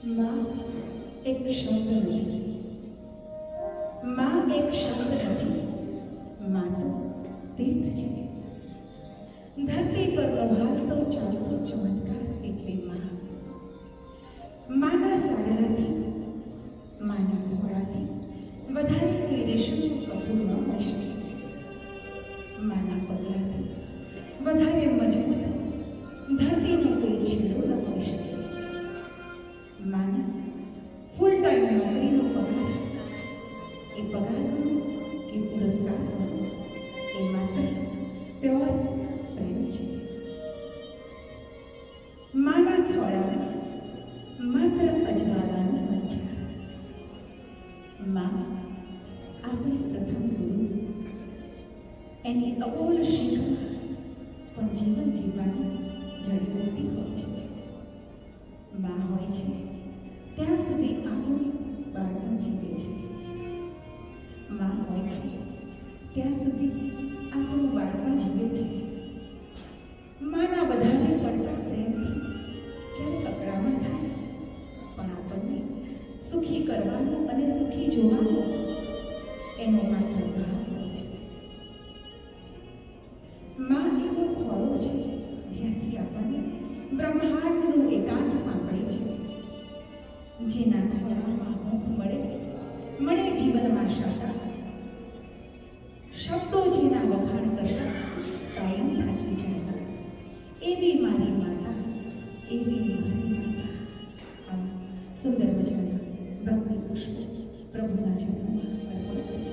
માં એક શબ્દ નથી, માં એક શબ્દ નથી, માં તો તીર્થ છે. ધરતી પર વહાલતો ચાલતો ચમત્કાર એટલે માં. માના સારડાથી, માના ઘોડાથી વધારે કોઈ રેશમનું કપડું ન હોઈ શકે. માના પગલાથી વધારે મજબૂત ધરતીનો કોઈ છેડો ન હોઈ શકે. માના ફૂલ ટાઈમ નોકરીનો પગાર, એ પગારનો કે પુરસ્કારનો, એ માત્ર પ્યોર પ્રેમ છે. માના ખોળામાં માત્ર અજવાળાનો સંચાર. માં આપણી પ્રથમ ગુરુ, એની અબોલ શીખ પણ જીવન જીવવાની જડીબુટી હોય છે. માં હોય છે ત્યાં સુધી આપણું બાળપણ જીવે છે. માં હોય છે ત્યાં સુધી આપણું બાળપણ જીવે છે. માના વધારે પડતા પ્રેમથી ક્યારેક અકળામણ થાય, પણ આપણને સુખી કરવાનો અને સુખી જોવાનો એનો માત્ર ભાવ હોય છે. માં એવો ખોળો છે જ્યાંથી આપણને બ્રહ્માંડનું એકાંત સાંભળે છે. જેના ખોળામાં મુખ મળે જીવનમાં શાખા. શબ્દો જેના વખાણ કરતા કાયમ થાકી જાય. એવી મારી માતા, એવી મારી માતા. આમ સુંદર મજાના ભક્તિ પુષ્પ પ્રભુના ચરણોમાં અર્પણ